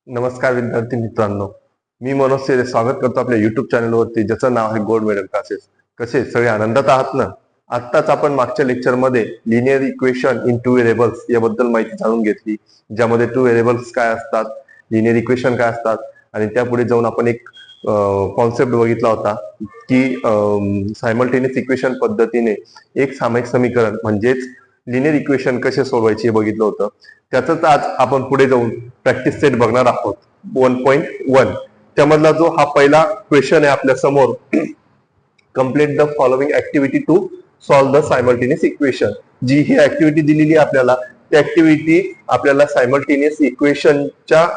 नमस्कार विद्यार्थी मित्रांनो, मी मनोज सेरे स्वागत करतो आपल्या युट्यूब चॅनलवरती, ज्याचं नाव आहे गोल्ड मेडल क्लासेस. कसे सगळे आनंदात आहात ना? आत्ताच आपण मागच्या लेक्चरमध्ये linear equation in two variables याबद्दल माहिती जाणून घेतली, ज्यामध्ये टू व्हेरिएबल्स काय असतात, लिनियर इक्वेशन काय असतात, आणि त्यापुढे जाऊन आपण एक कॉन्सेप्ट बघितला होता की सायमल्टेनियस इक्वेशन पद्धतीने एक सामायिक समीकरण म्हणजेच लिनियर इक्वेशन कसे सोडवायचे हे बघितलं होतं. त्याच आज आपण पुढे जाऊन प्रॅक्टिस सेट बघणार आहोत 1.1. त्यामधला जो हा पहिला क्वेश्चन आहे आपल्या समोर, complete the following activity to solve the simultaneous equation. जी ही ऍक्टिव्हिटी दिलेली आहे आपल्याला, ती ऍक्टिव्हिटी आपल्याला सायमल्टेनियस इक्वेशनच्या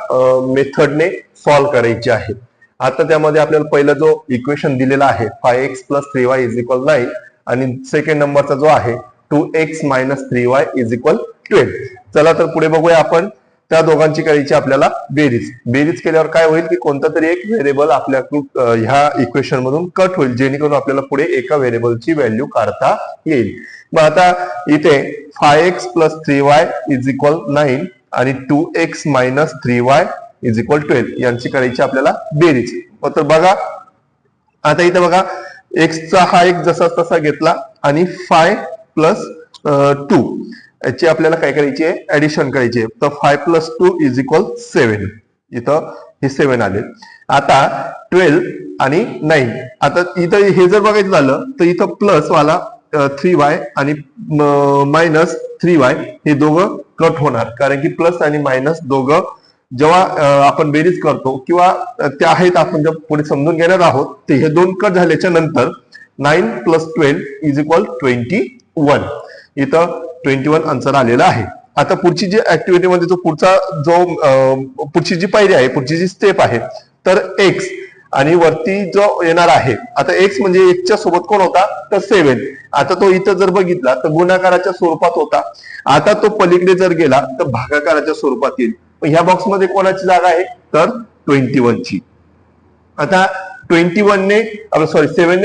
मेथडने सॉल्व्ह करायची आहे. आता त्यामध्ये आपल्याला पहिला जो इक्वेशन दिलेला आहे 5x + 3y = 9 आणि सेकंड नंबरचा जो आहे 2x - 3y = 12. चला तर पुढे बघूया आपण. त्या दोघांची करायची आपल्याला बेरीज केल्यावर काय होईल की कोणता तरी एक व्हेरिएबल आपल्या ह्या इक्वेशन मधून कट होईल, जेणेकरून आपल्याला पुढे एका व्हेरिएबलची व्हॅल्यू काढता येईल. मग आता इथे 5x + 3y = 9 आणि 2x - 3y = 12 यांची करायची आपल्याला बेरीज. तर बघा आता इथे बघा, x चा हा एक जसा तसा घेतला आणि 5 + 2 याची आपल्याला काय करायची आहे, ऍडिशन करायची आहे. तर 5 + 2 = 7. इथं हे 7 आले. आता 12 आणि 9, आता इथं हे जर बघायचं झालं तर इथं प्लस वाला 3y आणि मायनस 3y हे दोघं कट होणार, कारण की प्लस आणि मायनस दोघं जेव्हा आपण बेरीज करतो किंवा ते आहेत आपण जर पुढे समजून घेणार आहोत, ते हे दोन कट झाल्याच्या नंतर 9 + 12 = 21. इथं 21 आन्सर आलेला आहे. आता पुढची जी ऍक्टिव्हिटी मध्ये जो पुढची जी पायरी आहे, पुढची जी स्टेप आहे, तर x आणि वरती जो येणार आहे, आता x म्हणजे 1 च्या सोबत कोण होता, तर 7. आता तो इथं जर बघितला तर गुणाकाराच्या स्वरूपात होता. आता तो पलीकडे जर गेला तर भागाकाराच्या स्वरूपात येईल. ह्या बॉक्स मध्ये कोणाची जागा आहे, तर 21 ची. आता 7 ने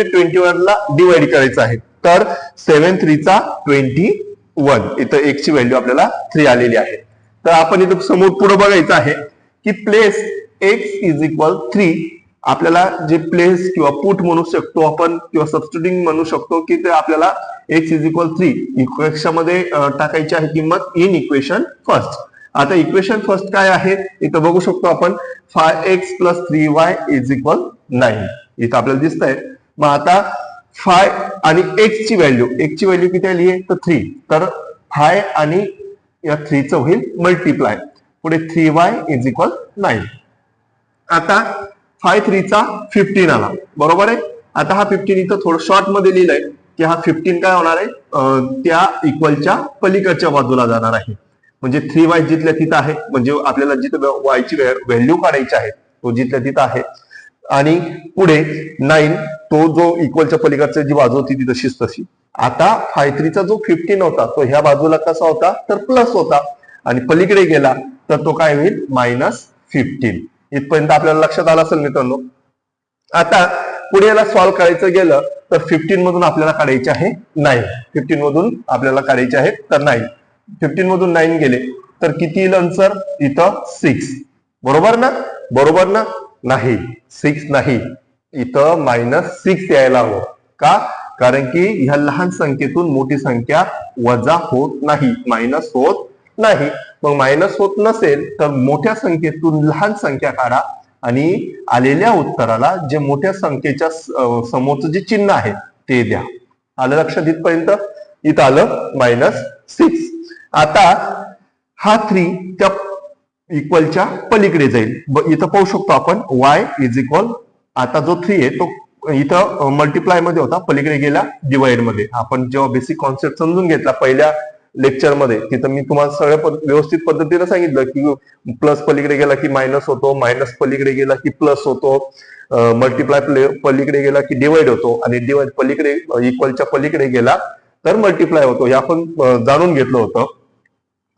21 ला डिवाइड करायचं आहे, तर 7 3 चा 21. इथं x ची व्हॅल्यू आपल्याला 3 आलेली आहे. तर आपण इथं समोर पुढे बघायचं आहे की प्लेस x = 3. आपल्याला जे प्लेस किंवा पुट म्हणू शकतो आपण किंवा सबस्टिट्यूटिंग म्हणू शकतो की ते आपल्याला x = 3 इक्वेशनमध्ये टाकायची आहे किंमत इन इक्वेशन फर्स्ट. आता इक्वेशन फर्स्ट काय आहे, इथं बघू शकतो आपण 5x + 3y = 9. इथं आपल्याला दिसतंय. मग आता 5 आणि x ची व्हॅल्यू किती आली आहे, तर 3. तर 5 आणि या 3 चं होईल मल्टिप्लाय, पुढे 3y = 9. आता 5 3 चा 15 आला, बरोबर आहे. आता हा 15 इथं थोडं शॉर्ट मध्ये लिहिलंय की हा 15 काय होणार आहे, त्या इक्वलच्या पलीकडच्या बाजूला जाणार आहे. म्हणजे 3y जिथल्या तिथं आहे, म्हणजे आपल्याला जिथं y ची व्हॅल्यू काढायची आहे तो जिथल्या तिथं आहे. आणि पुढे 9 तो जो इक्वलच्या पलीकडची जी बाजू होती ती तशीच तशी. आता 5 3 चा जो 15 होता तो ह्या बाजूला कसा होता, तर प्लस होता, आणि पलीकडे गेला तर तो काय होईल, -15. इथपर्यंत आपल्याला लक्षात आलं असेल मित्रांनो. आता पुढे याला सॉल्व्ह करायचं गेलं तर 15 मधून आपल्याला काढायचे आहे 9. 15 मधून आपल्याला काढायचे आहे तर 9. 15 मधून 9 गेले तर किती येईल आन्सर, इथं 6. बरोबर ना? नाही, 6 नाही, इथं -6 यायला हवं. का? कारण की ह्या लहान संख्येतून मोठी संख्या वजा होत नाही, मायनस होत नाही. मग मायनस होत नसेल तर मोठ्या संख्येतून लहान संख्या काढा आणि आलेल्या उत्तराला जे मोठ्या संख्येच्या समोरचं जे चिन्ह आहे ते द्या. आलं लक्षात इथपर्यंत? इथं आलं -6. आता हा 3 त्या इक्वलच्या पलीकडे जाईल. इथं पाहू शकतो आपण y आता जो 3 आहे तो इथं मल्टिप्लाय मध्ये होता, पलीकडे गेला डिवाइड मध्ये. आपण जेव्हा बेसिक कॉन्सेप्ट समजून घेतला पहिल्या लेक्चर मध्ये, तिथं मी तुम्हाला सगळ्या व्यवस्थित पद्धतीने सांगितलं की प्लस पलीकडे गेला की मायनस होतो, मायनस पलीकडे गेला की प्लस होतो, मल्टिप्लाय पलीकडे गेला की डिवाइड होतो, आणि डिवाइड पलीकडे इक्वलच्या पलीकडे गेला तर मल्टिप्लाय होतो. हे आपण जाणून घेतलं होतं.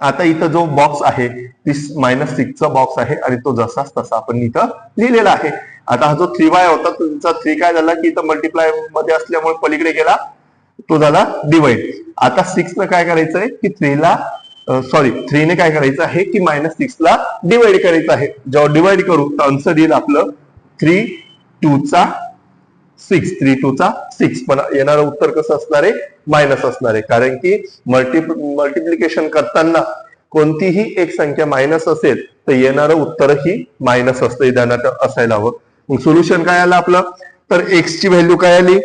आता इथं जो बॉक्स आहे -6 चा बॉक्स आहे आणि तो जसाच तसा आपण इथं लिहिलेला आहे. आता हा जो 3y होता तुमचा 3 काय झाला की इथं मल्टिप्लाय मध्ये असल्यामुळे पलीकडे गेला, तो झाला डिवाइड. आता 6 न काय करायचंय की 3 ला सॉरी 3 ने काय करायचं आहे की -6 ला डिवाइड करायचं आहे. जेव्हा डिवाइड करू तर आन्सर येईल आपलं 3 2 चा 6, 3 2 चा 6. पण येणारं उत्तर कसं असणार आहे? मायनस असणार आहे, कारण की मल्टिप्लिकेशन करताना कोणतीही एक संख्या मायनस असेल तर येणारं उत्तरही मायनस असतं, ध्यानात असायला हवं. मग सोल्युशन काय आलं आपलं? तर एक्स ची व्हॅल्यू काय आली?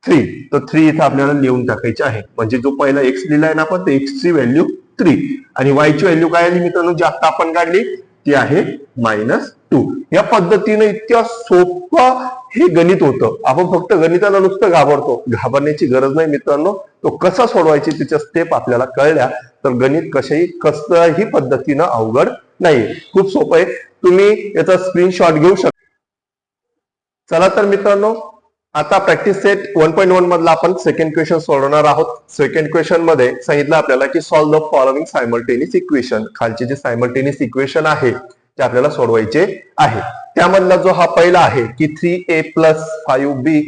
3. तर 3 इथं आपल्याला लिहून टाकायची आहे. म्हणजे जो पहिला एक्स लिहिलाय ना आपण, ते एक्स ची व्हॅल्यू 3 आणि वाय ची व्हॅल्यू काय आली मित्रांनो, जी आता आपण काढली ती आहे -2. या पद्धतीने इतक्या सोपं हे गणित होतं. आपण फक्त गणिताला नुसतं घाबरतो, घाबरण्याची गरज नाही मित्रांनो. तो कसा सोडवायची त्याच्या स्टेप आपल्याला कळल्या तर गणित कसल्याही पद्धतीनं अवघड नाही, खूप सोपं आहे. तुम्ही याचा स्क्रीनशॉट घेऊ शकता. चला तर मित्रांनो, आता प्रॅक्टिस सेट 1.1 मधला आपण सेकंड क्वेश्चन सोडवणार आहोत. सेकंड क्वेश्चन मध्ये सांगितलं आपल्याला की solve the following simultaneous equation. खालचे जे सायमल्टेनियस इक्वेशन आहे ते आपल्याला सोडवायचे आहे. त्यामधला जो हा पहिला आहे की 3a + 5b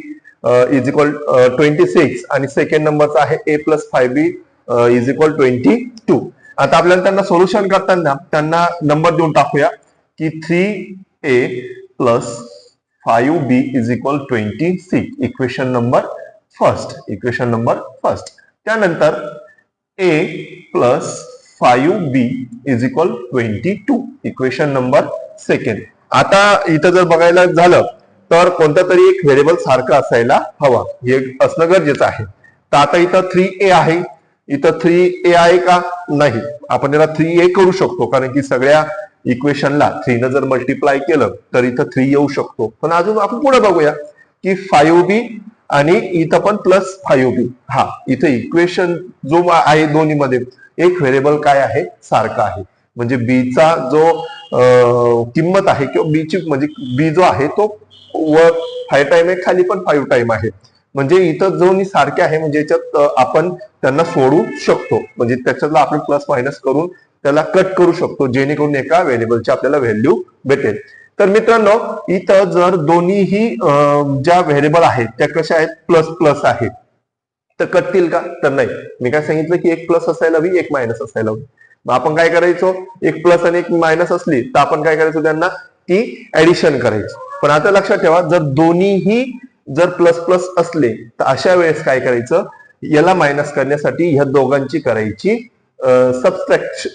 = 26 आणि सेकंड नंबरचा आहे a + 5b = 22. आता आपल्याला त्यांना सोल्युशन करताना त्यांना नंबर देऊन टाकूया की 3a + 5b = 26. Equation number first. त्यानंतर a + 5b = 22. Equation number second. आता इथं जर बघायला झालं तर कोणता तरी एक व्हेरिएबल सारखा असायला हवा, हे असणं गरजेचं आहे. तर आता इथं 3a आहे, इथं 3a आहे का? नाही. आपण याला 3a करू शकतो, कारण की सगळ्या इक्वेशनला 3 न जर मल्टिप्लाय केलं तर इथं 3 येऊ शकतो. पण अजून आपण पुढे बघूया की 5b आणि इथं पण +5b. हा, इथं इक्वेशन जो आहे दोन्ही मध्ये एक व्हेरिएबल काय आहे? सारखा आहे. म्हणजे b चा जो किंमत आहे किंवा b ची म्हणजे b जो आहे तो वर 5 टाइम आहे, खाली पण 5 टाइम आहे. म्हणजे इथं जो सारखे आहे, म्हणजे याच्यात आपण त्यांना सोडू शकतो. म्हणजे त्याच्यातला आपण प्लस मायनस करून त्याला कट करू शकतो, जेणेकरून एका व्हेरिएबलची आपल्याला व्हॅल्यू भेटेल. तर मित्रांनो, इथं जर दोन्हीही ज्या व्हेरिएबल आहेत त्या कशा आहेत? प्लस प्लस आहेत, तर कटतील का? तर नाही. मी काय सांगितलं की एक प्लस असायला हवी, एक मायनस असायला हवी. मग आपण काय करायचो? एक प्लस आणि एक मायनस असली तर आपण काय करायचो? त्यांना की ऍडिशन करायची. पण आता लक्षात ठेवा, जर दोन्हीही जर प्लस प्लस असले तर अशा वेळेस काय करायचं? याला मायनस करण्यासाठी ह्या दोघांची करायची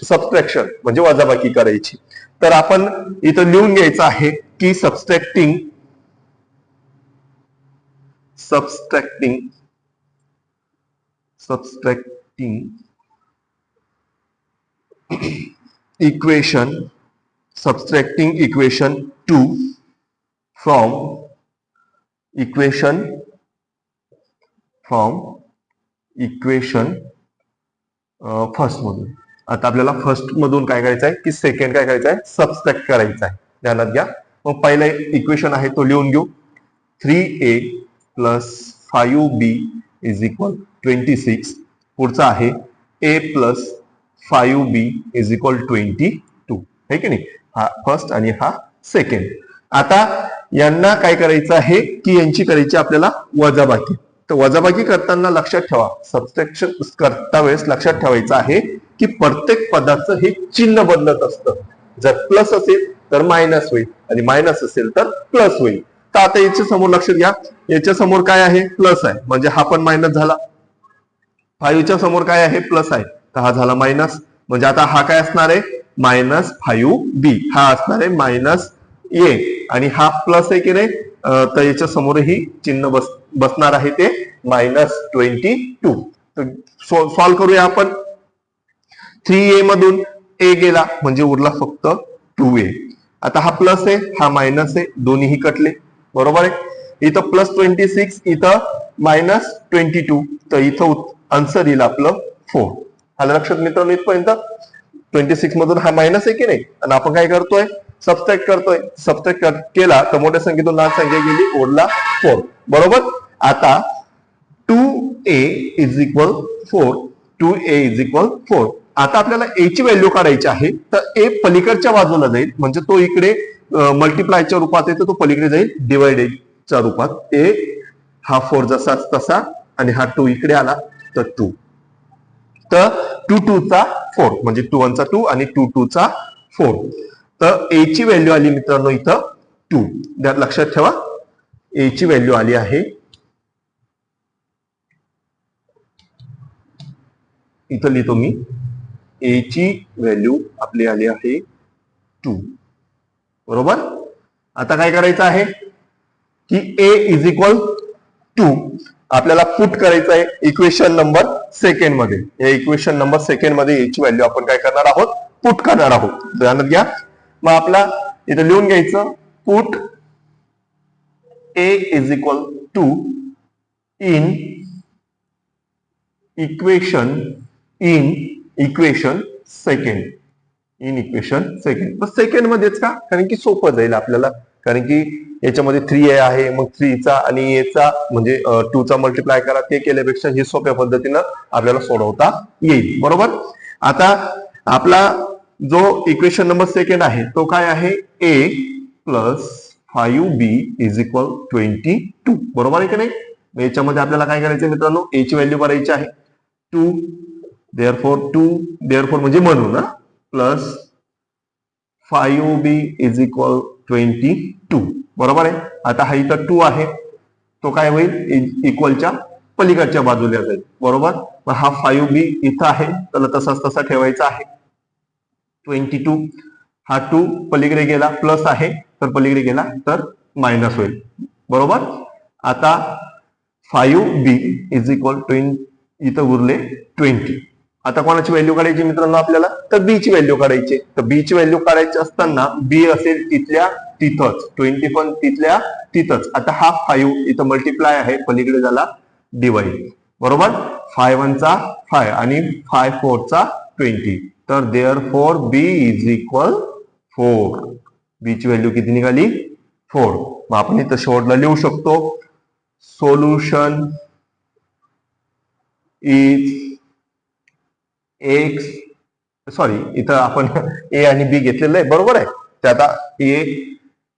सबट्रॅक्शन, म्हणजे वजाबाकी करायची. तर आपण इथं लिहून घ्यायचं आहे की subtracting equation 2 from equation first मधून. आता आपल्याला फर्स्ट मधून काय करायचं आहे की सेकंड काय करायचं आहे? सबट्रॅक्ट करायचं आहे. ध्यानात घ्या. मग पहिला इक्वेशन आहे तो लिहून घेऊ. 3a + 5b = 26. पुढचा आहे a + 5b = 22. है की नाही? हा फर्स्ट आणि हा सेकंड. आता यांना काय करायचं आहे की यांची करायची आपल्याला वजाबाकी. तर वजाबाकी करताना लक्षात ठेवा, सबट्रॅक्शन करता वेळेस लक्षात ठेवायचं आहे की प्रत्येक पदाचं हे चिन्ह बदलत असतं. जर प्लस असेल तर मायनस होईल आणि मायनस असेल तर प्लस होईल. तर आता याच्या समोर लक्षात घ्या, याच्या समोर काय आहे? प्लस आहे, म्हणजे हा पण मायनस झाला. 5 च्या समोर काय आहे? प्लस आहे, तर हा झाला मायनस. म्हणजे आता हा काय असणार आहे? -5b. हा असणार आहे -a आणि हा प्लस आहे की नाही, तर याच्या समोरही चिन्ह बसणार आहे ते -22. तर सॉल्व्ह करूया आपण. 3a मधून a गेला म्हणजे उरला फक्त 2a. आता हा प्लस आहे, हा मायनस आहे, दोन्हीही कटले. बरोबर आहे. इथं +26, इथं -22. तर इथं आन्सर येईल आपलं 4. आलं लक्षात मित्रांनो इथपर्यंत? 26 मधून हा मायनस आहे की नाही, आणि आपण काय करतोय? सबट्रॅक्ट करतोय. सबट्रॅक्ट केला तर मोठ्या संख्येतून लहान संख्या गेली, उरला 4. बरोबर. आता 2a = 4. 2a = 4. आता आपल्याला a ची व्हॅल्यू काढायची आहे. तर a पलीकडच्या बाजूला जाईल, म्हणजे तो इकडे मल्टिप्लायच्या रूपात आहे, तर तो पलीकडे जाईल डिवाइडेडच्या रूपात. हा 4 जसा तसा आणि हा 2 इकडे आला तर 2. तर 2 2 चा 4 म्हणजे 2 1 चा 2 आणि 2 2 चा 4. तर ए ची व्हॅल्यू आली मित्रांनो इथं 2. लक्षात ठेवा ए ची व्हॅल्यू आली आहे इथं लिहितो मी ए ची व्हॅल्यू आपली आली आहे 2. बरोबर. आता काय करायचं आहे की ए इज इक्वल 2 आपल्याला पुट करायचं आहे इक्वेशन नंबर सेकंड मध्ये. या इक्वेशन नंबर सेकंड मध्ये ए ची व्हॅल्यू आपण काय करणार आहोत पुट करणार आहोत. ध्यानात घ्या. मग आपला इथं लिहून घ्यायचं put A is equal 2 in equation second. Second मध्येच का कारण की सोपं जाईल आपल्याला. कारण की याच्यामध्ये 3a आहे मग 3 चा आणि a चा म्हणजे 2 चा मल्टिप्लाय करा. ते केल्यापेक्षा हे सोप्या पद्धतीनं आपल्याला सोडवता येईल. बरोबर. आता आपला जो इक्वेशन नंबर सेकंड आहे तो काय आहे a plus 5b is equal 22. बरोबर आहे की नाही. याच्यामध्ये आपल्याला काय करायचं मित्रांनो a ची व्हॅल्यू करायची आहे 2 देअरफॉर म्हणजे म्हणून ना प्लस 5b इज इक्वल 22. बरोबर आहे. आता हा इथं 2 आहे तो काय होईल इक्वलच्या पलीकडच्या बाजूला जाईल. बरोबर. मग हा 5b इथं आहे त्याला तसाच तसा ठेवायचा आहे 22. हा 2 पलीकडे गेला प्लस आहे तर पलीकडे गेला तर मायनस होईल. बरोबर. आता 5b इज इक्वल 20 इथं उरले 20. आता कोणाची व्हॅल्यू काढायची मित्रांनो आपल्याला तर बी ची व्हॅल्यू काढायची. तर बी ची व्हॅल्यू काढायची असताना बी असेल तिथल्या तिथंच 20 पण तिथल्या तिथंच. आता हा 5 इथं मल्टिप्लाय आहे पलीकडे झाला डिवाइड. बरोबर. 5 1 चा 5 आणि 5 4 चा 20. तर देअरफॉर बी इज इक्वल 4. बी ची व्हॅल्यू किती निघाली 4. मग आपण इथं शेवटला लिहू शकतो सोल्युशन इज एक्स सॉरी इथं आपण ए आणि बी घेतलेलं आहे. बरोबर आहे. ते आता ए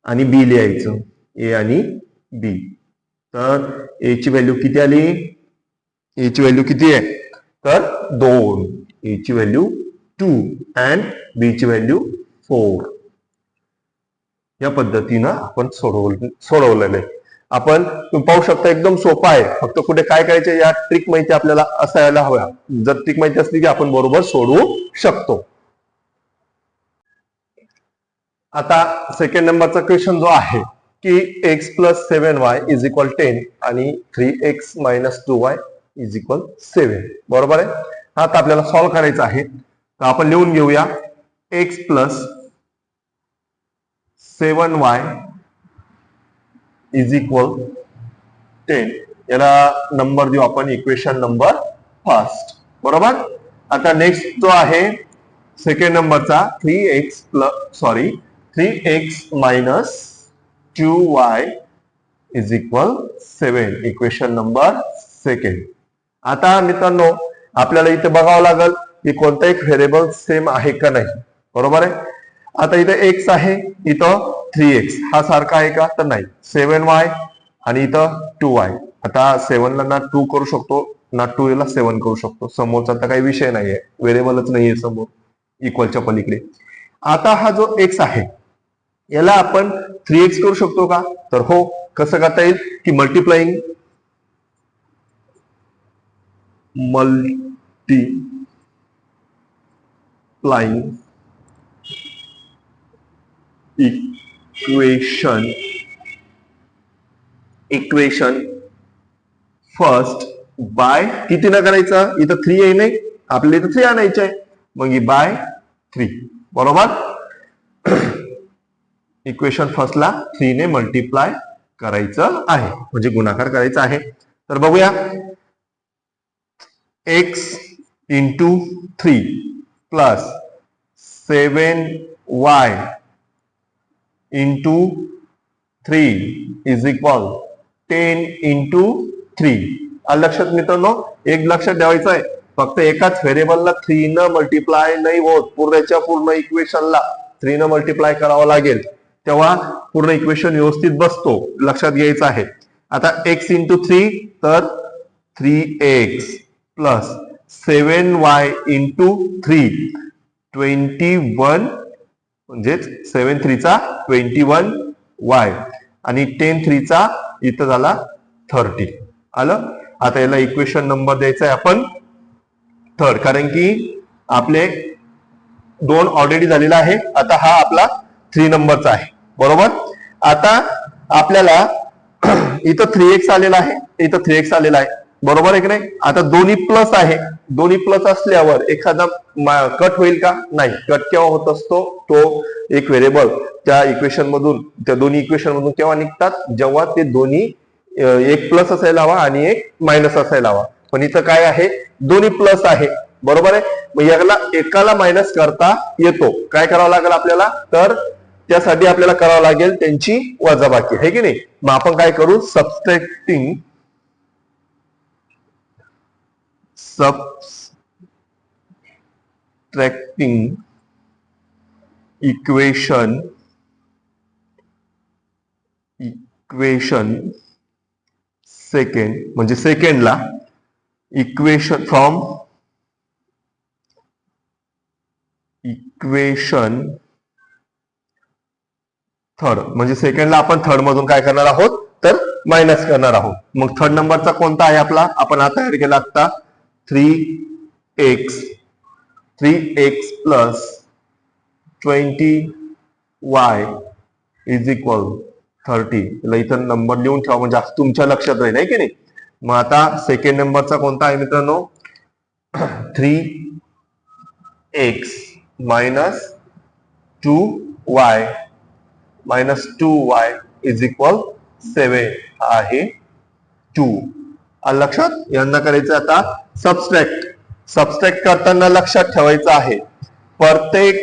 आणि बी लिहायचं ए आणि बी. तर ए ची व्हॅल्यू किती आली ए ची व्हॅल्यू किती आहे तर 2. ए ची व्हॅल्यू 2 अँड बी ची व्हॅल्यू 4. या पद्धतीनं आपण सोडवलेलं आहे. आपण पाहू शकता एकदम सोपा आहे. फक्त कुठे काय करायचं या ट्रिक माहिती आपल्याला असायला हव्या. जर ट्रिक माहिती असली की आपण बरोबर सोडवू शकतो. आता सेकंड नंबरचा क्वेश्चन जो आहे की x plus 7y is equal 10 आणि 3x minus 2y is equal 7. बरोबर आहे. हा आता आपल्याला सॉल्व्ह करायचा आहे. तर आपण लिहून घेऊया x plus 7y is equal 10. याला नंबर देऊ आपण इक्वेशन नंबर फर्स्ट. बरोबर. आता नेक्स्ट जो आहे सेकंड नंबरचा 3x minus 2y is equal 7. Equation number second. आता मित्रांनो आपल्याला इथे बघावं लागेल की कोणता एक व्हेरिएबल सेम आहे का नाही. बरोबर आहे. आता इथं x आहे इथं 3x हा सारखा आहे का तर नाही. 7y आणि इथं 2y. आता 7 ला ना 2 करू शकतो ना 2 ला 7 करू शकतो. समोरचा तर काही विषय नाहीये व्हेरिएबलच नाहीये समोर इक्वलच्या पलीकडे. आता हा जो x आहे याला आपण 3x करू शकतो का तर हो. कसं करता येईल की मल्टिप्लाइंग इक्वेशन फर्स्ट बाय किती ना करायचं इथं 3 आहे नाही आपल्याला इथं 3 आणायचं आहे मग बाय 3. बरोबर. इक्वेशन फर्स्टला 3 ने मल्टिप्लाय करायचं आहे म्हणजे गुणाकार करायचा आहे. तर बघूया x into 3 plus 7y into 3 is equal 10 into 3. लक्षात मित्रांनो एक लक्षात ठेवायचं आहे फक्त एकाच व्हेरिएबलला 3 न मल्टिप्लाय नाही होत. पूर्णच्या पूर्ण इक्वेशनला 3 न मल्टिप्लाय करावं लागेल तेव्हा पूर्ण इक्वेशन व्यवस्थित बसतो. लक्षात घ्यायचं आहे. आता x इंटू 3 तर 3x प्लस 7y इंटू 3 21 म्हणजेच 7 3 चा 21y आणि 10 3 चा इथं झाला 30 आलं. आता याला इक्वेशन नंबर द्यायचा आहे आपण थर्ड, कारण की आपले 2 ऑलरेडी झालेला आहे. आता हा आपला 3 नंबरचा आहे बरोबर. आता आपल्याला इथं 3x आलेला आहे, इथं 3x आलेला आहे बरोबर आहे की नाही. आता दोन्ही प्लस आहे, दोन्ही प्लस असल्यावर एखादा कट होईल का? नाही. कट केव्हा होत असतो? तो एक व्हेरिएबल त्या इक्वेशन मधून, त्या दोन्ही इक्वेशन मधून केव्हा निघतात? जेव्हा ते दोन्ही एक प्लस असायला हवा आणि एक मायनस असायला हवा. पण इथं काय आहे? दोन्ही प्लस आहे बरोबर आहे. मग याला एकाला मायनस करता येतो. काय करावं लागेल आपल्याला? तर त्यासाठी आपल्याला करावं लागेल त्यांची वजाबाकी, आहे की नाही. मग आपण काय करू? सबस्ट्रॅक्टिंग इक्वेशन सेकंड, म्हणजे सेकंडला इक्वेशन फ्रॉम इक्वेशन थर्ड, म्हणजे सेकंडला आपण थर्ड मधून काय करणार आहोत? तर मायनस करणार आहोत. मग थर्ड नंबरचा कोणता आहे आपला? आपण आता ऍड केला असता 3x plus 20y is equal 30. याला इथं नंबर लिहून ठेवा म्हणजे तुमच्या लक्षात राहील, आहे की नाही. मग आता सेकंड नंबरचा कोणता आहे मित्रांनो? 3x minus 2y is equal 7 आहे 2. लक्षात यांना करायचं आता सबस्ट्रॅक्ट करताना लक्षात ठेवायचं आहे प्रत्येक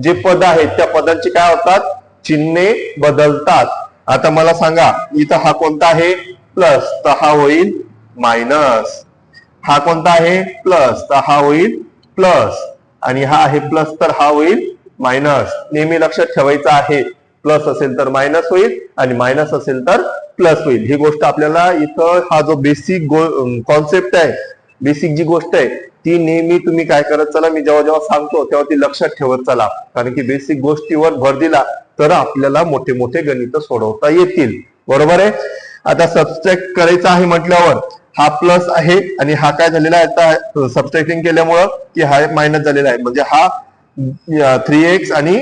जे पद आहेत त्या पदांची काय होतात? चिन्हे बदलतात. आता मला सांगा, इथं हा कोणता आहे? प्लस, तर हा होईल मायनस. हा कोणता आहे? प्लस, तर हा होईल प्लस. आणि हा आहे प्लस, तर हा होईल मायनस. नेहमी लक्षात ठेवायचं आहे, प्लस असेल तर मायनस होईल आणि मायनस असेल तर प्लस होईल. ही गोष्ट आपल्याला इथं, हा जो बेसिक कॉन्सेप्ट आहे, बेसिक जी गोष्ट आहे ती नेहमी तुम्ही काय करत चला, मी जेव्हा जेव्हा सांगतो तेव्हा ती लक्षात ठेवत चला. कारण की बेसिक गोष्टीवर भर दिला तर आपल्याला मोठे मोठे गणित सोडवता येतील बरोबर आहे. आता सबस्ट्रॅक्ट करायचं आहे म्हटल्यावर हा प्लस आहे आणि हा काय झालेला आहे? आता सबस्ट्रॅक्टिंग केल्यामुळं की हा मायनस झालेला आहे, म्हणजे हा 3x आणि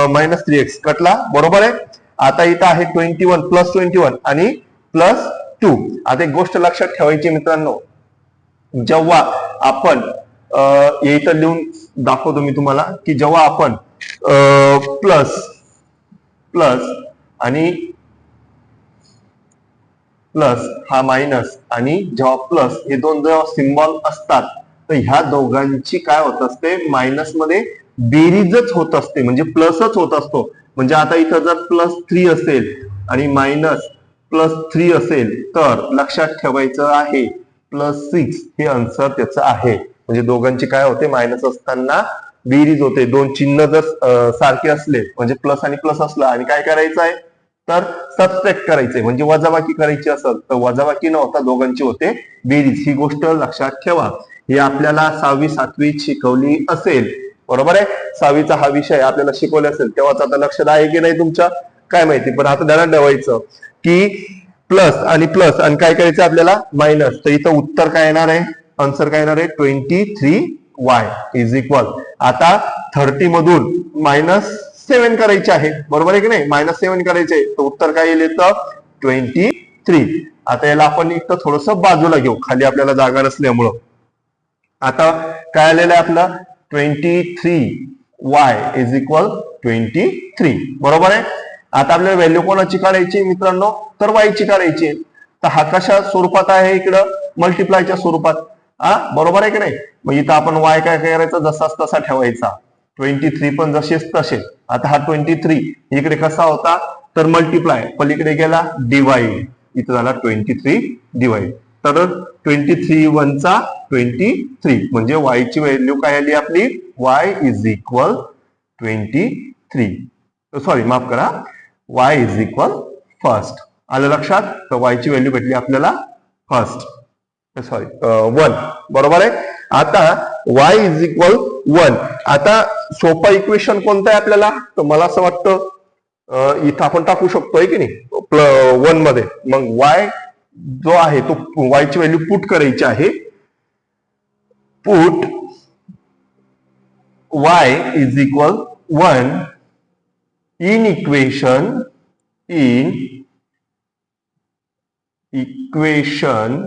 मायनस 3x कटला बरोबर आहे. आता इथं आहे 21 प्लस 21 आणि प्लस 2. आता एक गोष्ट लक्षात ठेवायची मित्रांनो, जेव्हा आपण इथं लिहून दाखवतो मी तुम्हाला की जेव्हा आपण प्लस आणि प्लस हा मायनस आणि जेव्हा प्लस हे दोन जेव्हा सिम्बॉल असतात तर ह्या दोघांची काय होत असते? मायनस मध्ये बेरीजच होत असते, म्हणजे प्लसच होत असतो. म्हणजे आता इथं जर प्लस 3 असेल आणि मायनस प्लस 3 असेल तर लक्षात ठेवायचं आहे प्लस 6 हे आन्सर त्याचं आहे. म्हणजे दोघांची काय होते? मायनस असताना बेरीज होते. दोन चिन्ह जर सारखे असले म्हणजे प्लस आणि प्लस असला आणि काय करायचं आहे तर सबस्ट्रॅक्ट करायचे, म्हणजे वजाबाकी करायची असेल तर वजाबाकी न होता दोघांची होते बेरीज. ही गोष्ट लक्षात ठेवा. ही आपल्याला 6वी 7वी शिकवली असेल बरोबर आहे. 6वीचा हा विषय आपल्याला शिकवले असेल तेव्हाच आता लक्षात आहे की नाही तुमच्या काय माहिती. पण आता ध्यानात ठेवायचं की प्लस आणि काय करायचं आपल्याला? मायनस. तर इथं उत्तर काय येणार आहे? आन्सर काय येणार आहे? 23y is equal. आता 30 मधून -7 करायचे आहे बरोबर आहे की नाही. -7 करायचे तर उत्तर काय येईल? येतं 23. आता याला आपण इथं थोडस बाजूला घेऊ, खाली आपल्याला जागा नसल्यामुळं. आता काय आलेलं आहे आपलं? 23y इज इक्वल 23 बरोबर आहे. आता आपल्याला व्हॅल्यू कोणाची काढायची मित्रांनो? तर y ची काढायची. तर हा कशा स्वरूपात आहे? इकडं मल्टिप्लायच्या स्वरूपात. बरोबर आहे की नाही. मग इथं आपण y काय करायचा? जसाच तसा ठेवायचा. 23 पण जसेच तसे. आता हा 23 इकडे कसा होता? तर मल्टिप्लाय, पलीकडे गेला डिवाइड, इथं झाला 23 डिवाइड. तर 23 1 23 म्हणजे y ची व्हॅल्यू काय आली आपली? y is equal 23. सॉरी माफ करा, y इज इक्वल फर्स्ट. आलं लक्षात? तर y ची व्हॅल्यू भेटली आपल्याला फर्स्ट. सॉरी 1, बरोबर आहे. आता y इज इक्वल 1. आता सोपा इक्वेशन कोणतं आहे आपल्याला, तर मला असं वाटतं इथं आपण टाकू शकतोय की नाही 1 मध्ये. मग y जो आहे तो y ची व्हॅल्यू पुट करायची आहे. Put y is equal 1 in equation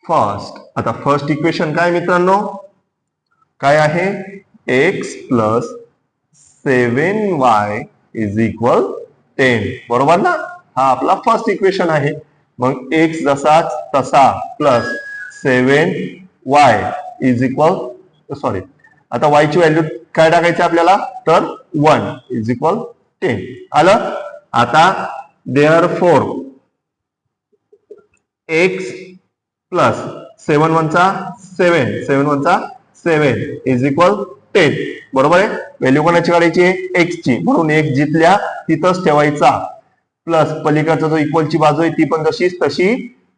first. आता फर्स्ट इक्वेशन काय मित्रांनो, काय आहे, x plus 7y is equal 10, बरोबर ना. हा आपला फर्स्ट इक्वेशन आहे. मग x जसाच तसा plus 7y is equal, sorry आता y ची व्हॅल्यू काय टाकायची आपल्याला, तर 1 इज इक्वल 10 आलं. आता देअरफॉर x प्लस 7 1 चा 7, 7 1 चा 7 इज इक्वल 10, बरोबर आहे. व्हॅल्यू कोणाची काढायची, x ची, म्हणून x जिथल्या तिथंच ठेवायचा. प्लस पलीकडचा जो इक्वलची बाजू आहे ती पण तशीच तशी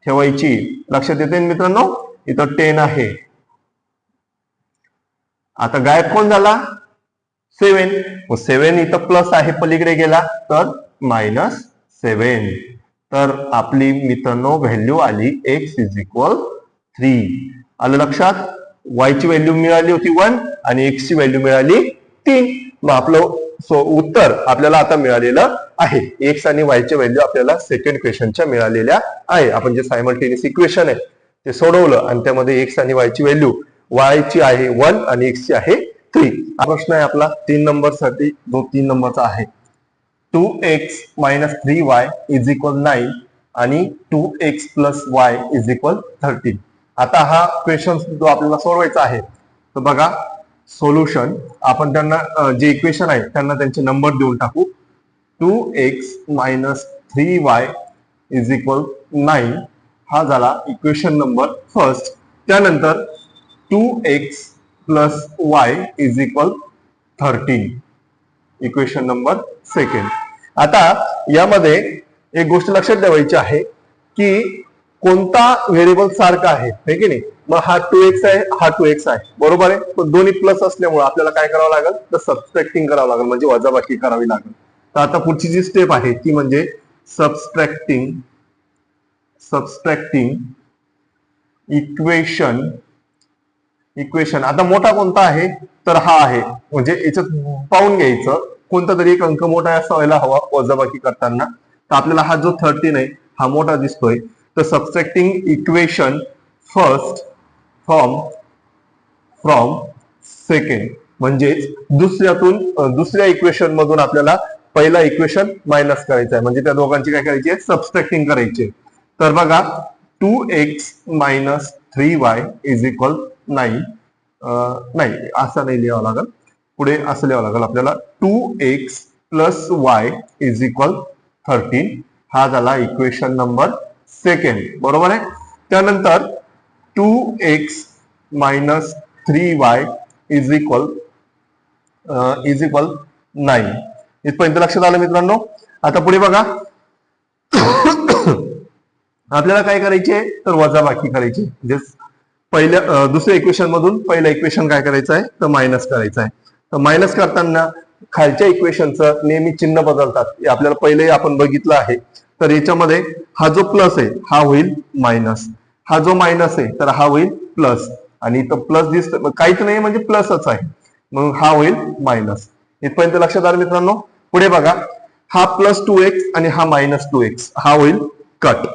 ठेवायची. लक्षात येते मित्रांनो, इथं 10 आहे. आता गायब कोण झाला, 7. 7 इथं प्लस आहे, पलीकडे गेला तर -7. तर आपली मित्रांनो व्हॅल्यू आली x इज इक्वल 3. आलं लक्षात. y ची व्हॅल्यू मिळाली होती 1 आणि x ची व्हॅल्यू मिळाली 3. मग आपलं उत्तर आपल्याला आता मिळालेलं आहे. x आणि y च्या व्हॅल्यू आपल्याला सेकंड क्वेश्चनच्या मिळालेल्या आहे. आपण जे सायमल्टेनियस इक्वेशन आहे ते सोडवलं आणि त्यामध्ये x आणि y ची व्हॅल्यू, y ची आहे 1 आणि x ची आहे 3. हा प्रश्न आहे आपला 3 नंबर साठी, जो 3 नंबरचा आहे. 2x minus 3y is equal 9 आणि 2x plus y is equal 13. आता हा क्वेश्चन जो आपल्याला सोडवायचा आहे, तर बघा सोल्युशन आपण त्यांना जे इक्वेशन आहे त्यांना त्यांचे नंबर देऊन टाकू. 2x minus 3y is equal 9 हा झाला इक्वेशन नंबर फर्स्ट. त्यानंतर 2x plus y is equal 13 equation number second. आता यामध्ये एक गोष्ट लक्षात ठेवायची आहे की कोणता व्हेरिएबल सारखा आहे की नाही. मग हा 2x आहे, हा 2x आहे, बरोबर आहे. पण दोन्ही प्लस असल्यामुळे आपल्याला काय करावं लागेल, तर सबस्ट्रॅक्टिंग करावं लागेल, म्हणजे वजाबाकी करावी लागेल. तर आता पुढची जी स्टेप आहे ती म्हणजे सबस्ट्रॅक्टिंग इक्वेशन. आता मोठा कोणता आहे, तर हा आहे. म्हणजे याच्यात पाहून घ्यायचं कोणता तरी एक अंक मोठा असायला हवा वजाबाकी करताना. तर आपल्याला हा जो 13 आहे हा मोठा दिसतोय. तर subtracting equation first from second, म्हणजे दुसऱ्या इक्वेशन मधून आपल्याला पहिला इक्वेशन मायनस करायचा आहे, म्हणजे त्या दोघांची काय करायची आहे, सबस्ट्रॅक्टिंग करायची. तर बघा 2x minus 3y is equal 9. नाही असं नाही लिहावं लागेल, पुढे असं लिहावं लागेल आपल्याला. 2x plus y is equal 13 हा झाला इक्वेशन नंबर सेकंड, बरोबर आहे. त्यानंतर 2x minus 3y is equal 9. इथपर्यंत लक्षात आलं मित्रांनो. आता पुढे बघा आपल्याला काय करायचे, तर वजाबाकी करायची. म्हणजे पहिल्या दुसऱ्या इक्वेशन मधून पहिलं इक्वेशन काय करायचं आहे, तर मायनस करायचं आहे. तर मायनस करताना खालच्या इक्वेशनचं नेहमी चिन्ह बदलतात, हे आपल्याला पहिले आपण बघितलं आहे. तर याच्यामध्ये हा जो प्लस आहे हा होईल मायनस, हा जो मायनस आहे तर हा होईल प्लस, आणि इथं प्लस दिसतं काहीच नाही म्हणजे प्लसच आहे, मग हा होईल मायनस. इथपर्यंत लक्षात आलं मित्रांनो. पुढे बघा हा प्लस 2x आणि हा मायनस 2x हा होईल कट.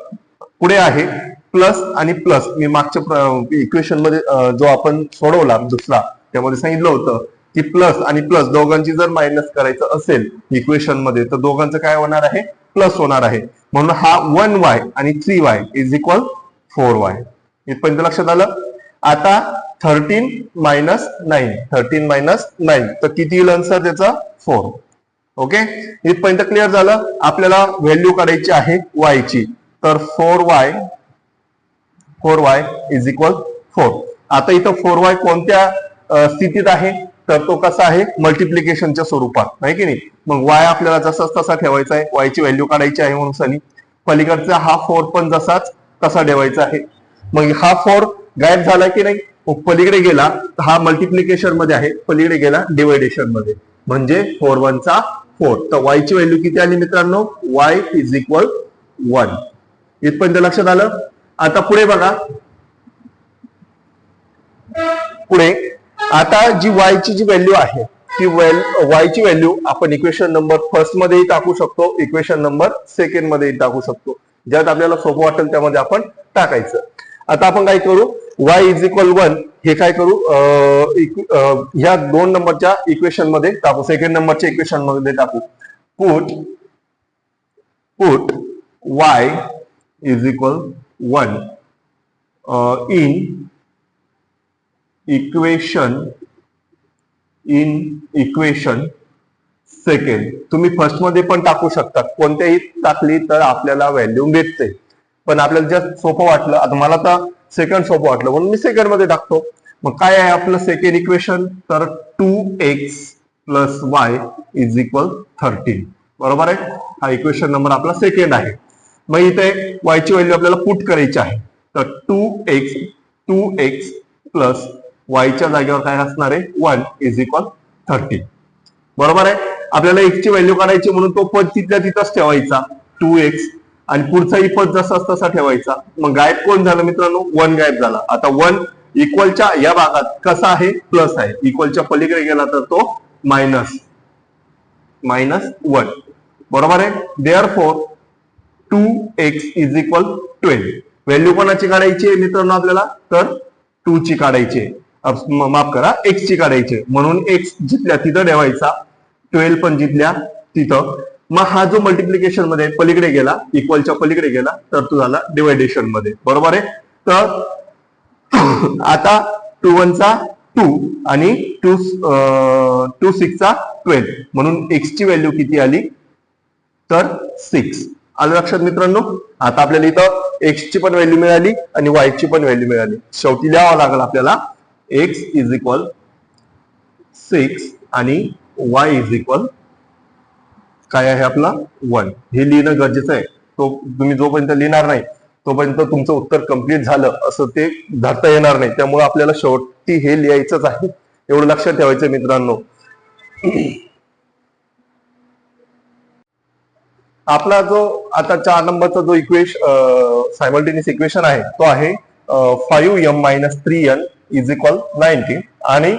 पुढे आहे प्लस आणि प्लस. मी मागच्या इक्वेशन मध्ये जो आपण सोडवला दुसरा, त्यामध्ये सांगितलं होतं की प्लस आणि प्लस दोघांची जर मायनस करायचं असेल इक्वेशन मध्ये, तर दोघांचं काय होणार आहे, प्लस होणार आहे. म्हणून हा 1y आणि 3y इज इक्वल 4y. इथपर्यंत लक्षात आलं. आता 13 मायनस 9, तर किती येईल आन्सर त्याचा, 4. ओके, इथपर्यंत क्लिअर झालं. आपल्याला व्हॅल्यू काढायची आहे y ची, तर 4y इज इक्वल 4. आता इथं 4y कोणत्या स्थितीत आहे, तर तो कसा आहे, मल्टिप्लिकेशनच्या स्वरूपात, नाही की नाही. मग y आपल्याला जसाच तसा ठेवायचा आहे, y ची व्हॅल्यू काढायची आहे म्हणून सनी. पलीकडचा हा 4 पण जसाच तसा ठेवायचा आहे. मग हा 4 गायब झाला की नाही, मग पलीकडे गेला तर हा मल्टिप्लिकेशन मध्ये आहे, पलीकडे गेला डिवायडेशन मध्ये, म्हणजे 4 1 चा 4. तर y ची व्हॅल्यू किती आली मित्रांनो, y इज इक्वल 1. इथपर्यंत लक्षात आलं. आता पुढे बघा, पुढे आता जी y ची जी व्हॅल्यू आहे ती y ची व्हॅल्यू आपण इक्वेशन नंबर फर्स्ट मध्येही टाकू शकतो, इक्वेशन नंबर सेकंड मध्येही टाकू शकतो. ज्यात आपल्याला सोपं वाटेल त्यामध्ये आपण टाकायचं. आता आपण काय करू, y इज इक्वल 1 हे काय करू, ह्या 2 नंबरच्या इक्वेशन मध्ये टाकू, सेकंड नंबरच्या इक्वेशन मध्ये टाकू. Put y is equal 1 in equation second. तुम्ही फर्स्ट मध्ये पण टाकू शकता, कोणत्याही टाकली तर आपल्याला व्हॅल्यू भेटते. पण आपल्याला जर सोपं वाटलं, आता मला तर सेकंड सोपं वाटलं म्हणून मी सेकंड मध्ये टाकतो. मग काय आहे आपलं सेकंड इक्वेशन, तर 2x plus y is equal 13. बरोबर आहे, हा इक्वेशन नंबर आपला सेकंड आहे. मग इथे y ची व्हॅल्यू आपल्याला पुट करायची आहे, तर 2x प्लस y च्या जागेवर काय असणार आहे, 1 इज इक्वल 13. बरोबर आहे. आपल्याला x ची व्हॅल्यू काढायची म्हणून तो पद तिथल्या तिथंच ठेवायचा 2x, आणि पुढचाही पद जसा तसा ठेवायचा. मग गायब कोण झालं मित्रांनो, 1 गायब झाला. आता 1 इक्वलच्या या भागात कसा आहे, प्लस आहे, इक्वलच्या पलीकडे गेला तर तो मायनस 1. बरोबर आहे. Therefore 2x is equal 12. Value कोणाची काढायची आहे मित्रांनो आपल्याला, तर 2 ची काढायची, माफ करा x ची काढायची, म्हणून x जिथल्या तिथं ठेवायचा, 12 पण जिथल्या तिथं. मग हा जो मल्टिप्लिकेशन मध्ये पलीकडे गेला, इक्वलच्या पलीकडे गेला, तर तो झाला डिवायडेशन मध्ये. बरोबर आहे. तर आता 2 1 चा 2 आणि 2 6 चा 12, म्हणून x ची व्हॅल्यू किती आली, तर 6. आलं लक्षात मित्रांनो. आता आपल्याला इथं x ची पण व्हॅल्यू मिळाली आणि y ची पण व्हॅल्यू मिळाली. शेवटी लिहावं लागेल आपल्याला x इज इक्वल 6 आणि y इज इक्वल काय आहे आपला 1. हे लिहिणं गरजेचं आहे. तो तुम्ही जोपर्यंत लिहिणार नाही तोपर्यंत तुमचं उत्तर कंप्लीट झालं असं ते धरता येणार नाही. त्यामुळे आपल्याला शेवटी हे लिहायचंच आहे, एवढं लक्षात ठेवायचं मित्रांनो. आपला जो आता 4 नंबरचा जो सायमल्टेनियस इक्वेशन आहे तो आहे 5m-3n इज इक्वल 19 आणि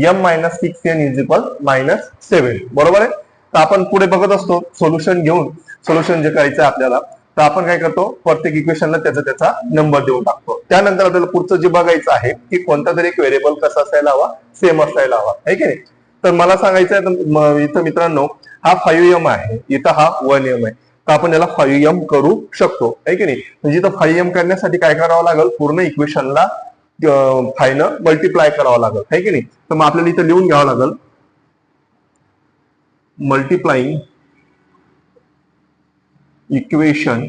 m-6n इज इक्वल -7. बरोबर आहे. तर आपण पुढे बघत असतो सोल्युशन घेऊन, सोल्युशन जे करायचं आहे आपल्याला, तर आपण काय करतो, प्रत्येक इक्वेशनला त्याचा नंबर देऊन टाकतो. त्यानंतर आपल्याला पुढचं जे बघायचं आहे की कोणता तरी एक व्हेरिएबल कसा असायला हवा, सेम असायला हवा, आहे की नाही. तर मला सांगायचं आहे इथं मित्रांनो, हा 5m आहे, इथं हा 1m आहे, तर आपण याला 5m करू शकतो, आहे की नाही. म्हणजे इथं 5m करण्यासाठी काय करावं लागेल, पूर्ण इक्वेशनला 5 न मल्टिप्लाय करावं लागेल, आहे की नाही. तर मग आपल्याला इथं लिहून घ्यावं लागेल मल्टिप्लाइंग इक्वेशन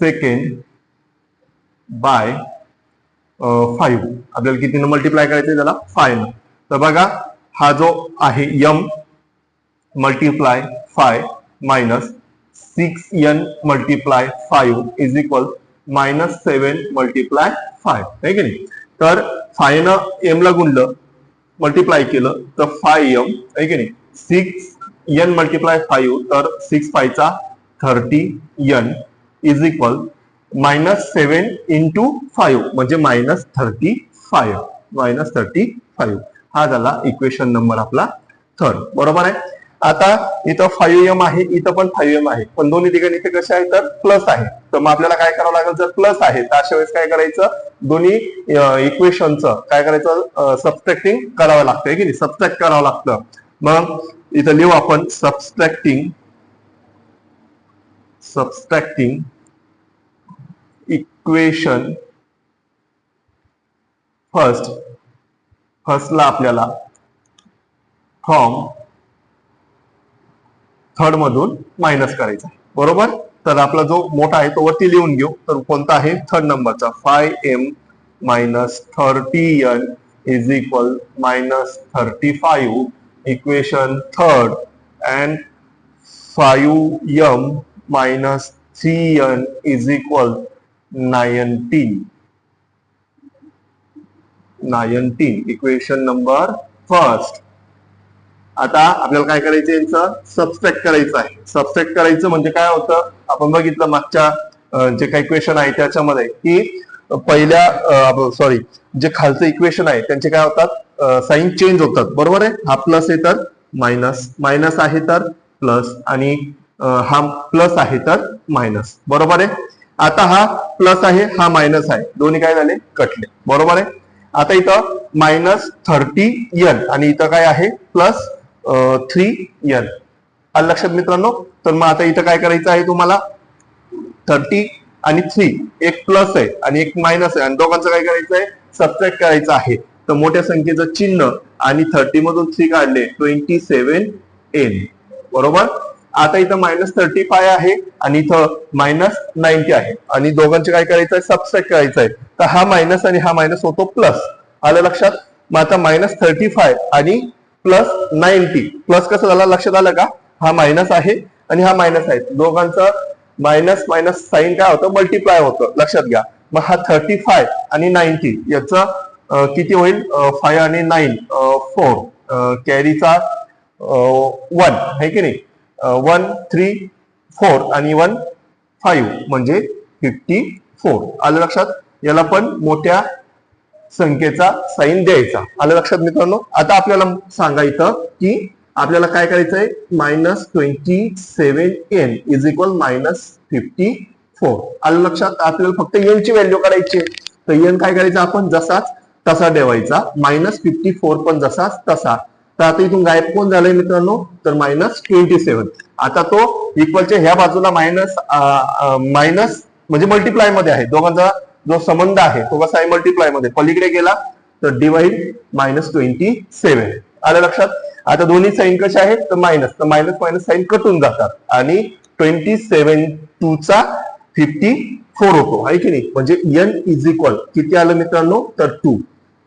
सेकंड बाय 5. आपल्याला कितीनं मल्टिप्लाय करायचं त्याला, 5 न. तर बघा हा जो आहे m multiply 5 minus 6n multiply 5 is equal -7 multiply 5, आहे की नाही. तर 5 न m ला गुणलं, मल्टिप्लाय केलं तर 5m, आहे की नाही. 6n मल्टिप्लाय 5 तर 6 5 चा 30n इज इक्वल -7 इंटू 5 म्हणजे -35. हा झाला इक्वेशन नंबर आपला 3. बरोबर आहे. आता इथं 5m आहे, इथं पण 5m आहे, पण दोन्ही ठिकाणी इथे कसे आहे तर प्लस आहे. तर मग आपल्याला काय करावं लागेल, जर प्लस आहे तर अशा वेळेस काय करायचं, दोन्ही इक्वेशनचं काय करायचं, सबस्ट्रॅक्टिंग करावं लागतं, की नाही, सबस्ट्रॅक्ट करावं लागतं. मग इथं लिहू आपण सबस्ट्रॅक्टिंग इक्वेशन फर्स्टला आपल्याला फ्रॉम थर्ड मधून मायनस करायचा आहे. बरोबर. तर आपला जो मोठा आहे तो वरती लिहून घेऊ. तर कोणता आहे, थर्ड नंबरचा, 5m - 30n is equal -35 equation third and 5m minus 3n is equal 19. Equation number first. आता आपल्याला काय करायचं, यांचं सबस्ट्रॅक्ट करायचं आहे. सबस्ट्रॅक्ट करायचं म्हणजे काय होतं, आपण बघितलं मागच्या जे काही इक्वेशन आहे त्याच्यामध्ये की पहिल्या जे खालचं इक्वेशन आहे त्यांचे काय होतात, साईन चेंज होतात. बरोबर आहे. हा प्लस आहे तर मायनस, मायनस आहे तर प्लस, आणि हा प्लस आहे तर मायनस. बरोबर आहे. आता हा प्लस आहे, हा मायनस आहे, दोन्ही काय झाले, कटले. बरोबर आहे. आता इथं -30n आणि इथं काय आहे, +3n. आलं लक्षात मित्रांनो. तर मग आता इथं काय करायचं आहे तुम्हाला, 30 आणि 3, एक प्लस आहे आणि एक मायनस आहे, आणि दोघांचं काय करायचं आहे, सबट्रॅक्ट करायचं आहे. तर मोठ्या संख्येचं चिन्ह आणि 30 मधून 3 काढले, 27n. बरोबर. आता इथं -35 आहे आणि इथं -90 आहे, आणि दोघांचे काय करायचं आहे, सबट्रॅक्ट करायचं आहे. तर हा मायनस आणि हा मायनस होतो प्लस. आलं लक्षात. मग आता -35 आणि +90, प्लस कसं झालं लक्षात आलं का, हा मायनस आहे आणि हा मायनस आहे, दोघांचं मायनस मायनस साईन काय होतं, मल्टिप्लाय होतं. लक्षात घ्या. मग हा 35 आणि 90 याचं किती होईल, 5 आणि 9 4, कॅरीचा 1 आहे की नाही, 1 3 4 आणि 1 5 म्हणजे 54. आलं लक्षात. याला पण मोठ्या संख्येचा साईन द्यायचा. आलं लक्षात मित्रांनो. आता आपल्याला सांगायचं की आपल्याला काय करायचंय, -27n इज इक्वल -54. आलं लक्षात. आपल्याला फक्त n ची व्हॅल्यू काढायची. तर n काय करायचं, आपण जसाच तसा ठेवायचा, -54 पण जसाच तसा. तर आता इथून गायब कोण झालंय मित्रांनो, तर -27. आता तो इक्वलच्या ह्या बाजूला मायनस म्हणजे मल्टिप्लाय मध्ये आहे. दोघांचा जो संबंध आहे तो कसा आहे, मल्टिप्लाय मध्ये. पलीकडे गेला तर डिवाइड -27. आलं लक्षात. आता दोन्ही साईन कशा आहेत, तर मायनस, तर मायनस मायनस साईन कटून जातात आणि 27 2 चा 54 होतो, आहे की नाही. म्हणजे n इज इक्वल किती आलं मित्रांनो, तर 2.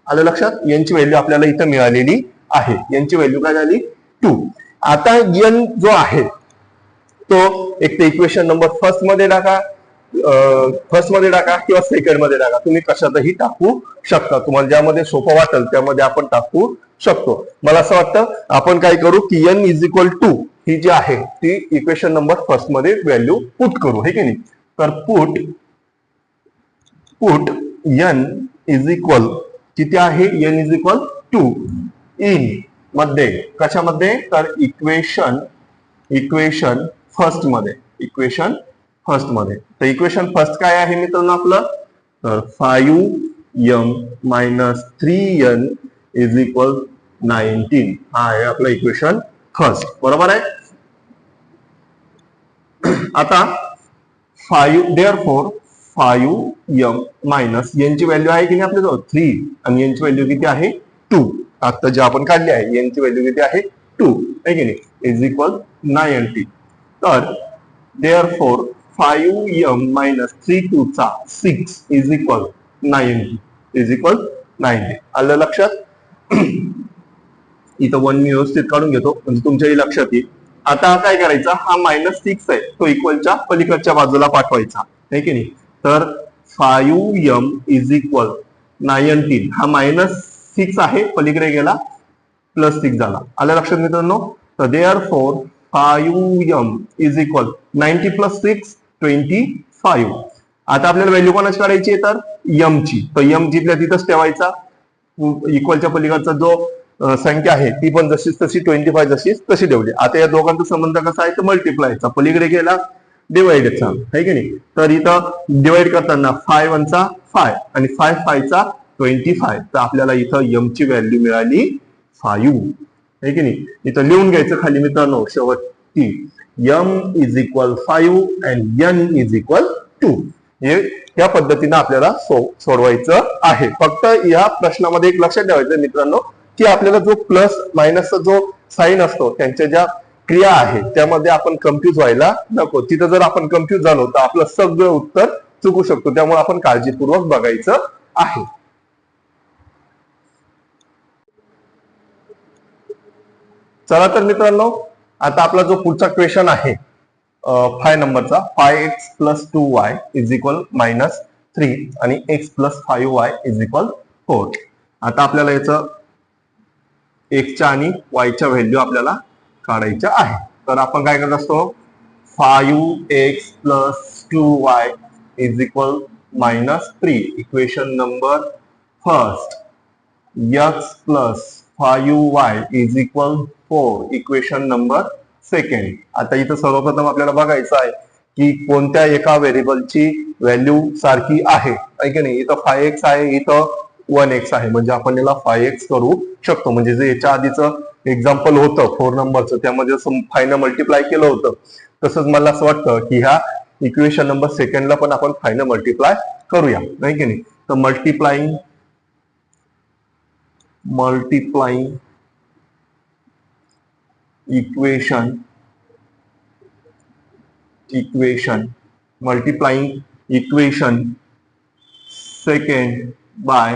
आलं लक्षात. n ची व्हॅल्यू आपल्याला इथं मिळालेली आहे. n ची व्हॅल्यू काय झाली, 2. आता n जो आहे तो एक तर इक्वेशन नंबर फर्स्ट मध्ये टाका किंवा सेकंड मध्ये टाका. तुम्ही कशातही टाकू शकता. तुम्हाला ज्यामध्ये सोपं वाटेल त्यामध्ये आपण टाकू शकतो. मला असं वाटतं आपण काय करू की n इज इक्वल टू ही जी आहे ती इक्वेशन नंबर फर्स्ट मध्ये व्हॅल्यू पुट करू, हे की नाही. तर पुट n इज इक्वल किती आहे, n इज इक्वल 2 इन मध्ये, कशामध्ये, तर इक्वेशन फर्स्ट मध्ये. तर इक्वेशन फर्स्ट काय आहे मित्रांनो आपलं, तर 5m minus 3n is equal 19. हा आहे आपलं इक्वेशन फर्स्ट. बरोबर आहे. आता 5m मायनस n ची व्हॅल्यू आहे की नाही आपल्याजवळ 3, आणि n ची व्हॅल्यू किती आहे, 2. आता जे आपण काढली आहे n ची व्हॅल्यू किती आहे, 2, आहे की नाही, इज इक्वल 90. तर therefore 5m minus 3 2 चा 6 इज इक्वल 90. आलं लक्षात. इथं 1 मी व्यवस्थित काढून घेतो म्हणजे तुमच्याही लक्षात येईल. आता काय करायचा, हा -6 आहे तो इक्वलच्या पलीकडच्या बाजूला पाठवायचा, आहे की नाही. तर 5m इज इक्वल 19, हा -6 आहे, पलीकडे गेला +6 झाला. आलं लक्षात मित्रांनो. तर therefore 5m इज इक्वल 90 + 6 25. आता आपल्याला व्हॅल्यू कोणाची काढायची आहे, तर m ची. तर m जिथल्या तिथंच ठेवायचा. इक्वलच्या पलीकडचा जो संख्या आहे ती पण जशीच तशी 25 जशीच तशी ठेवली. आता या दोघांचा संबंध कसा आहे, तर मल्टिप्लायचा. पलीकडे गेला डिवाइडचा, आहे की नाही. तर इथं डिवाइड करताना 5 1 चा 5 आणि 5 5 चा 25. तर आपल्याला इथं m ची व्हॅल्यू मिळाली 5, आहे की नाही. इथं लिहून घ्यायचं खाली मित्रांनो शेवटी, m is equal 5 and n is equal 2. हे या पद्धतीने आपल्याला सोडवायचं आहे. फक्त या प्रश्नामध्ये एक लक्षात ठेवायचं मित्रांनो की आपल्याला जो प्लस मायनसचा जो साईन असतो त्यांच्या ज्या क्रिया आहे त्यामध्ये आपण कन्फ्युज व्हायला नको. तिथं जर आपण कन्फ्युज झालो तर आपलं सगळं उत्तर चुकू शकतो. त्यामुळे आपण काळजीपूर्वक बघायचं आहे. चला तर मित्रांनो आता आपला जो पुढचा क्वेश्चन आहे 5 नंबरचा, 5x + 2y = -3 आणि x + 5y = 4. आता आपल्याला याचं x च्या आणि y च्या व्हॅल्यू आपल्याला काढायच्या आहे. तर आपण काय करत असतो, 5x + 2y = -3 equation number first, x + 5y = 4 equation number second. आता इथं सर्वप्रथम आपल्याला बघायचं आहे की कोणत्या एका व्हेरिएबलची व्हॅल्यू सारखी आहे की नाही. इथं 5x आहे, इथं 1x आहे, म्हणजे आपण याला 5x करू शकतो. म्हणजे जे याच्या आधीचं एक्झाम्पल होतं 4 नंबरचं, त्यामध्ये 5 न मल्टिप्लाय केलं होतं, तसंच मला असं वाटतं की ह्या इक्वेशन नंबर सेकंडला पण आपण 5 न मल्टिप्लाय करूया, नाही की नाही. तर मल्टिप्लाइंग इक्वेशन सेकंड बाय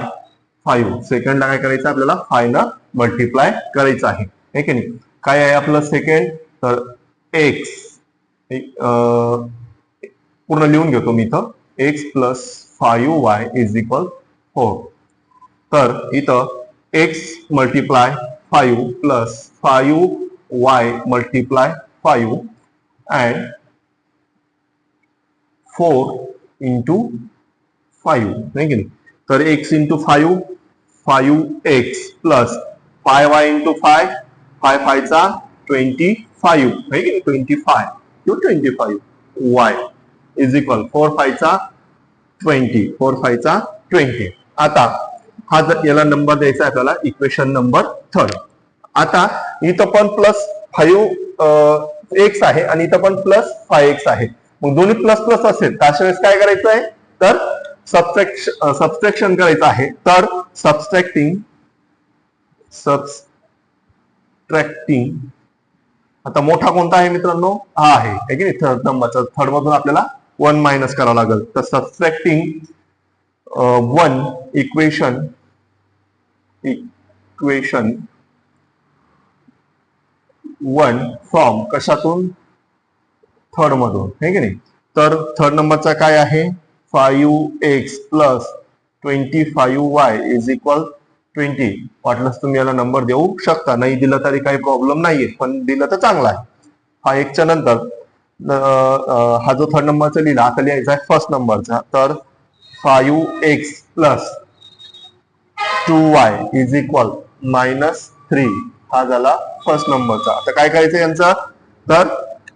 5. सेकंडला काय करायचं आपल्याला 5 न मल्टिप्लाय करायचं आहे की नाही. काय आहे आपलं सेकंड, तर x पूर्ण लिहून घेतो मी इथं, x + 5y = 4. तर इथं x × 5 + 5y × 5 and 4 × 5, नाही की नाही. तर x × 5 5x + 5y × 5 5 5 चा 25, आहे की नाही, 25 to 25 y = 4 5 चा 20, 4 5 चा 20. आता हा जर याला नंबर द्यायचा आहे आपल्याला, इक्वेशन नंबर थर्ड. आता इथं पण +5x आहे आणि इथं पण +5x आहे. मग दोन्ही प्लस प्लस असेल तर अशा वेळेस काय करायचं आहे, तर सबट्रॅक्शन करायचं आहे. तर सबट्रॅक्टिंग आता मोठा कोणता आहे मित्रांनो, हा आहे की नाही, थर्ड नंबरचा. थर्ड मधून आपल्याला 1 मायनस करावं लागेल. तर सबट्रॅक्टिंग 1 इक्वेशन 1 फ्रॉम कशातून, थर्ड मधून, आहे की नाही. तर थर्ड नंबरचा काय आहे, 5x + 25y = 20. वाटलंच तुम्ही याला नंबर देऊ शकता, नाही दिला तरी काही प्रॉब्लेम नाहीये, पण दिलं तर चांगला आहे. हा x च्या नंतर हा जो थर्ड नंबरचा लिहिला, आता लिहायचा आहे फर्स्ट नंबरचा. तर 5x + 2y = -3 हा झाला फर्स्ट नंबरचा. आता काय करायचं यांचा, तर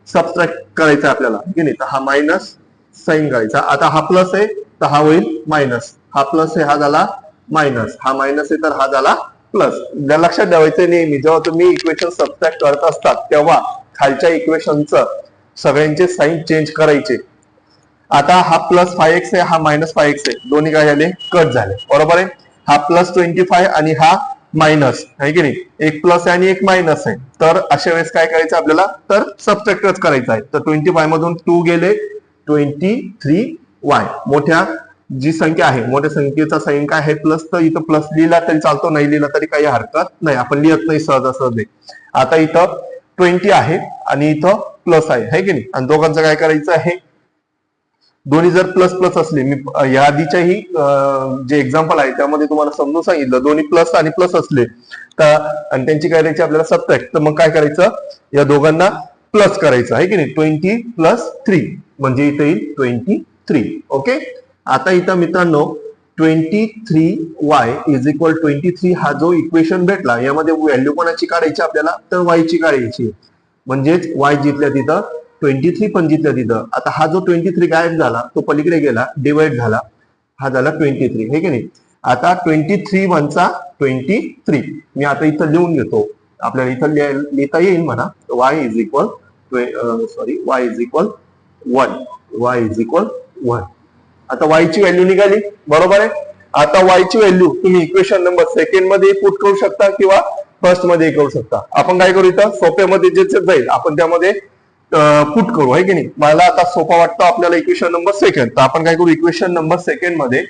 सबट्रॅक्ट करायचं आपल्याला की नाही. तर हा मायनस साइन करायचा. आता हा प्लस आहे तर हा होईल मायनस, हा प्लस आहे हा झाला मायनस, हा मायनस आहे तर हा झाला प्लस. लक्षात ठेवायचं नेहमी जेव्हा तुम्ही इक्वेशन सबट्रॅक्ट करत असतात तेव्हा खालच्या इक्वेशनचं सगळ्यांचे साइन चेंज करायचे. आता हा +5x आहे, हा -5x आहे, दोन्ही काय झाले, कट झाले, बरोबर आहे. हा +25 आणि हा मायनस, आहे की नाही, एक प्लस आहे आणि एक मायनस आहे. तर अशा वेळेस काय करायचं आपल्याला, तर सबट्रॅक्टच करायचं आहे. तर 25 मधून 2 गेले, 23y. मोठ्या जी संख्या आहे, मोठ्या संख्येचा साइन काय आहे, प्लस. तर इथं प्लस लिहिला तरी चालतो, नाही लिहिला तरी काही हरकत नाही, आपण लिहत नाही सहजासहजी. आता इथं 20 आहे आणि इथं प्लस आहे की नाही, आणि दोघांचं काय करायचं आहे, दोन्ही जर प्लस प्लस असले, मी या आधीच्याही जे एक्झाम्पल आहे त्यामध्ये तुम्हाला समजून सांगितलं, दोन्ही प्लस आणि प्लस असले तर आणि त्यांची काय करायची आपल्याला सबट्रॅक्ट, तर मग काय करायचं, या दोघांना प्लस करायचं, आहे की नाही. 20 + 3 म्हणजे इथे येईल 23. ओके. आता इथं मित्रांनो 23y = 23 हा जो इक्वेशन भेटला, यामध्ये व्हॅल्यू कोणाची काढायची आपल्याला, तर y ची काढायची. म्हणजेच y जिथल्या तिथं 23 पण जिथल्या तिथं. आता हा जो 23 गायब झाला तो पलीकडे गेला, डिवाइड झाला, हा झाला 23, हे की नाही. आता 23 1 23. मी आता इथं लिहून घेतो, आपल्याला इथं लिहिता येईल म्हणा. y = 1. आता y ची व्हॅल्यू निघाली, बरोबर आहे. आता y ची व्हॅल्यू तुम्ही इक्वेशन नंबर सेकंड मध्ये पुट करू शकता किंवा फर्स्ट मध्ये करू शकता. आपण काय करू, इथं सोप्यामध्ये जे जाईल आपण त्यामध्ये पुट करू, आहे की नाही. मला आता सोपा वाटतं आपल्याला इक्वेशन नंबर सेकंड. तर आपण काय करू, इक्वेशन नंबर सेकंड मध्ये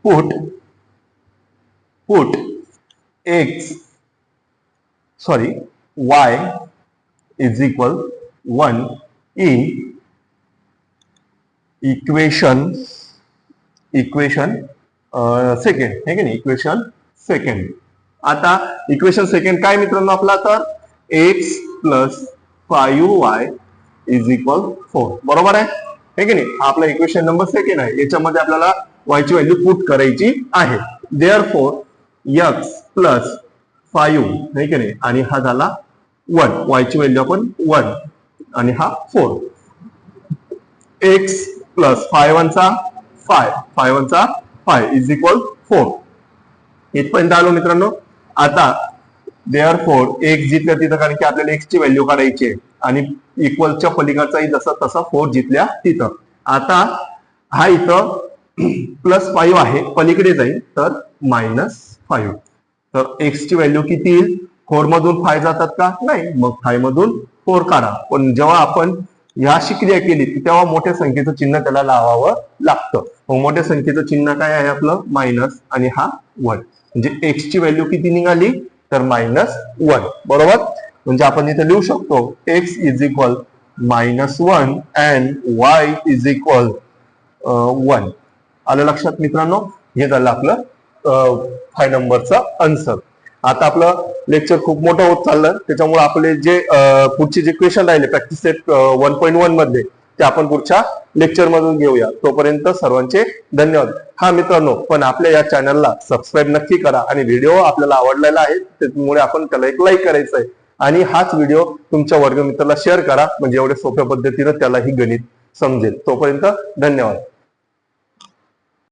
put y is equal 1 in equation second, है की नाही, इक्वेशन सेकंड. आता इक्वेशन सेकंड काय मित्रांनो आपला, तर x plus 5y is equal 4. बरोबर आहे की नाही. हा आपला इक्वेशन नंबर सेकंड आहे. याच्यामध्ये आपल्याला y ची व्हॅल्यू पुट करायची आहे. देअरफॉर x प्लस 5 है की नाही, आणि हा झाला 1, y ची व्हॅल्यू आपण 1 आणि हा 4. x प्लस 5 चा 5 इज इक्वल 4. इथपर्यंत आलो मित्रांनो. आता देअरफॉर x जिथल्या तिथं, कारण की आपल्याला x ची व्हॅल्यू काढायची आहे आणि इक्वलच्या पलीकडचाही जसा तसा 4 जिथल्या तिथं. आता हा इथं प्लस 5 आहे, पलीकडे जाईल तर -5. तर x ची व्हॅल्यू किती येईल, 4 मधून 5 जातात का, नाही, मग 5 मधून 4 काढा. पण जेव्हा आपण ह्याशी क्रिया केली तेव्हा मोठ्या संख्येचं चिन्ह त्याला लावावं लागतं. मग मोठ्या संख्येचं चिन्ह काय आहे आपलं, मायनस आणि हा 1. म्हणजे x ची व्हॅल्यू किती निघाली, तर -1. बरोबर. म्हणजे आपण इथे लिहू शकतो x is equal -1 and y is equal 1. आलं लक्षात मित्रांनो. हे झालं आपलं 5 नंबरचा आन्सर. आता आपलं लेक्चर खूप मोठं होत चाललं, त्याच्यामुळे आपले जे पुढचे जे क्वेश्चन राहिले प्रॅक्टिस सेट 1.1 मध्ये ते आपण पुढच्या लेक्चर मधून घेऊया. तोपर्यंत सर्वांचे धन्यवाद. हा मित्रांनो, पण आपल्या या चॅनलला सबस्क्राईब नक्की करा आणि व्हिडिओ आपल्याला आवडलेला आहे त्यामुळे आपण त्याला एक लाईक करायचं आहे आणि हाच व्हिडिओ तुमच्या वर्गमित्राला शेअर करा, म्हणजे एवढ्या सोप्या पद्धतीने त्यालाही गणित समजेल. तोपर्यंत धन्यवाद.